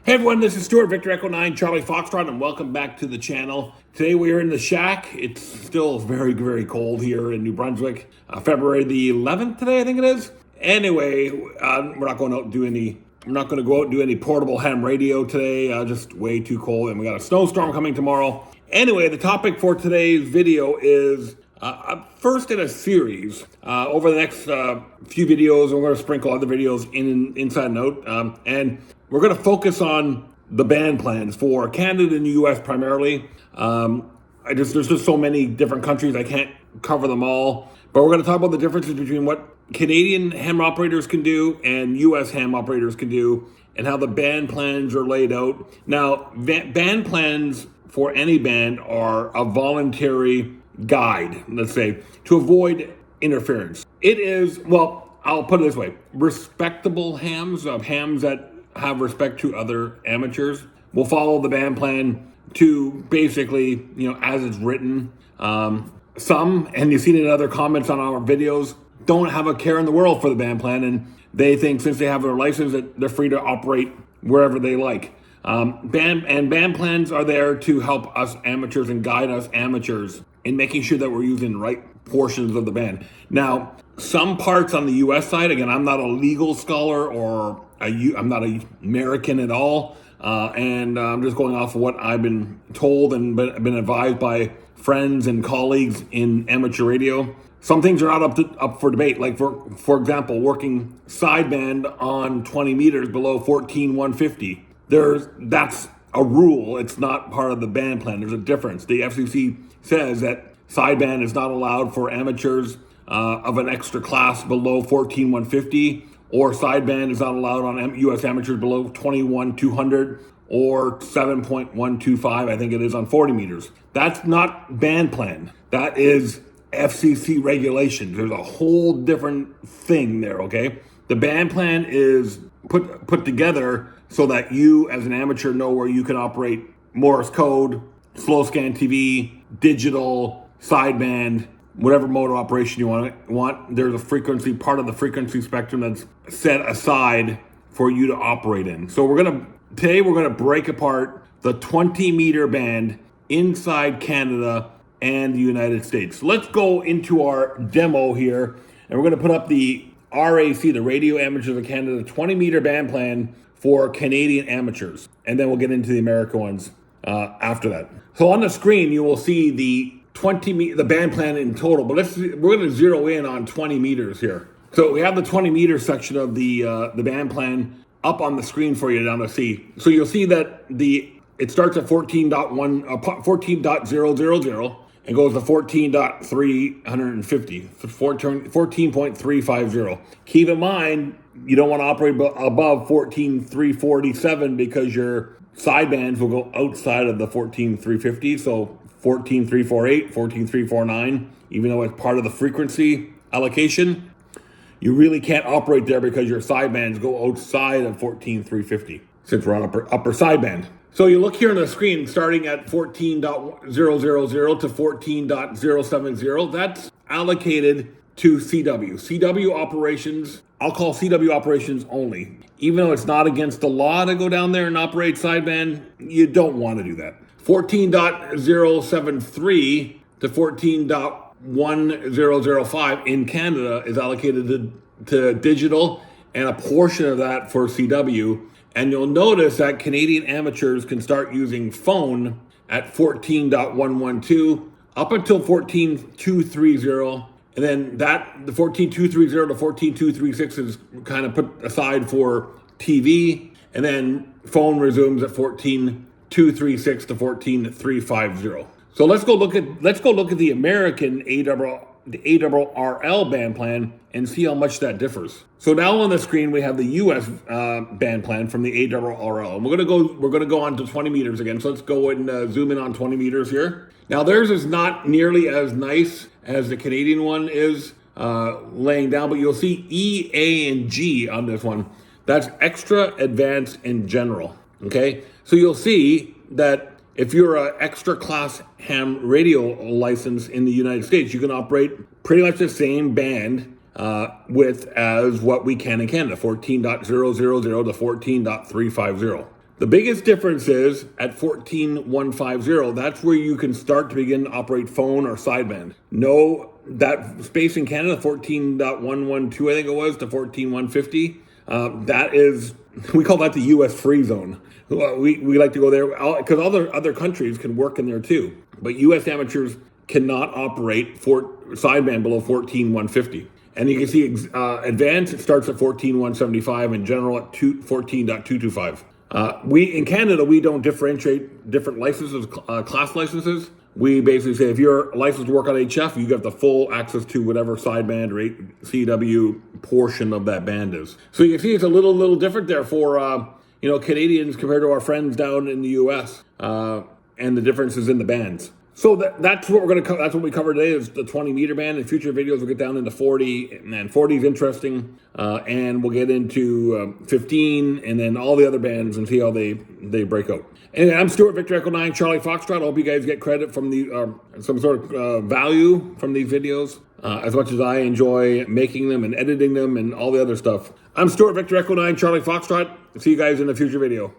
Hey everyone, this is Stuart, Victor Echo 9, Charlie Foxtrot, and welcome back to the channel. Today we are in the shack. It's still very, very cold here in New Brunswick. February the 11th today, I think it is. Anyway, we're not going out and do any, I'm not going to go out and do any portable ham radio today. Just way too cold, and we got a snowstorm coming tomorrow. Anyway, the topic for today's video is first in a series. Over the next few videos, we're going to sprinkle other videos inside and out. And we're going to focus on the band plans for Canada and the US primarily. There's just so many different countries, I can't cover them all. But we're going to talk about the differences between what Canadian ham operators can do and US ham operators can do, and how the band plans are laid out. Now, band plans for any band are a voluntary guide, let's say, to avoid interference. It is, well, I'll put it this way, respectable hams that have respect to other amateurs will follow the band plan to basically, as it's written. Some, and you've seen it in other comments on our videos, don't have a care in the world for the band plan, and they think since they have their license that they're free to operate wherever they like. Band plans are there to help us amateurs and guide us amateurs in making sure that we're using the right portions of the band. Now, some parts on the US side, again, I'm not a legal scholar or I'm not an American at all, and I'm just going off of what I've been told and been advised by friends and colleagues in amateur radio. Some things are not up for debate, like for example, working sideband on 20 meters below 14,150. That's a rule. It's not part of the band plan. There's a difference. The FCC says that sideband is not allowed for amateurs of an extra class below 14,150, or sideband is not allowed on U.S. amateurs below 21,200 or 7.125, I think it is, on 40 meters. That's not band plan. That is FCC regulations. There's a whole different thing there, okay? The band plan is put together so that you, as an amateur, know where you can operate Morse code, slow scan TV, digital, sideband, whatever mode of operation you want. There's a frequency, part of the frequency spectrum that's set aside for you to operate in. So today we're gonna break apart the 20 meter band inside Canada and the United States. So let's go into our demo here, and we're gonna put up the RAC, the Radio Amateurs of Canada 20 meter band plan for Canadian amateurs. And then we'll get into the American ones after that. So on the screen, you will see the band plan in total, but we're going to zero in on 20 meters here. So we have the 20 meter section of the band plan up on the screen for you down to see. So you'll see that it starts at 14.000 and goes to 14.350, 14.350. Keep in mind, you don't want to operate above 14.347 because your sidebands will go outside of the 14.350. So 14.348, 14.349, even though it's part of the frequency allocation, you really can't operate there because your sidebands go outside of 14.350 since we're on upper sideband. So you look here on the screen, starting at 14.000 to 14.070, that's allocated to CW. CW operations, I'll call CW operations only. Even though it's not against the law to go down there and operate sideband, you don't want to do that. 14.073 to 14.1005 in Canada is allocated to digital, and a portion of that for CW. And you'll notice that Canadian amateurs can start using phone at 14.112 up until 14.230. And then the 14.230 to 14.236 is kind of put aside for TV. And then phone resumes at 14.236 to 14.350. So let's go look at the American ARRL band plan and see how much that differs. So now on the screen we have the US band plan from the ARRL. And we're gonna go on to 20 meters again. So let's go and zoom in on 20 meters here. Now theirs is not nearly as nice as the Canadian one is laying down, but you'll see E, A, and G on this one. That's extra, advanced, and general. Okay, so you'll see that if you're an extra class ham radio license in the United States, you can operate pretty much the same band width as what we can in Canada, 14.000 to 14.350. The biggest difference is at 14150, that's where you can start to begin to operate phone or sideband. No, that space in Canada, 14.112, I think it was, to 14.150, that is, we call that the US free zone. We like to go there because other countries can work in there too. But US amateurs cannot operate for sideband below 14.150. And you can see advanced, it starts at 14.175 and general at 14.225. In Canada, we don't differentiate different licenses, class licenses. We basically say if you're licensed to work on HF, you have the full access to whatever sideband or CW portion of that band is. So you can see it's a little different there for Canadians compared to our friends down in the US, and the differences in the bands. So that's what we're going to cover. That's what we cover today is the 20 meter band. In future videos, we'll get down into 40, and 40 is interesting, and we'll get into 15, and then all the other bands and see how they break out. And I'm Stuart, Victor Echo 9, Charlie Foxtrot. I hope you guys get credit from some sort of value from these videos, as much as I enjoy making them and editing them and all the other stuff. I'm Stuart, Victor Echo 9, Charlie Foxtrot. See you guys in a future video.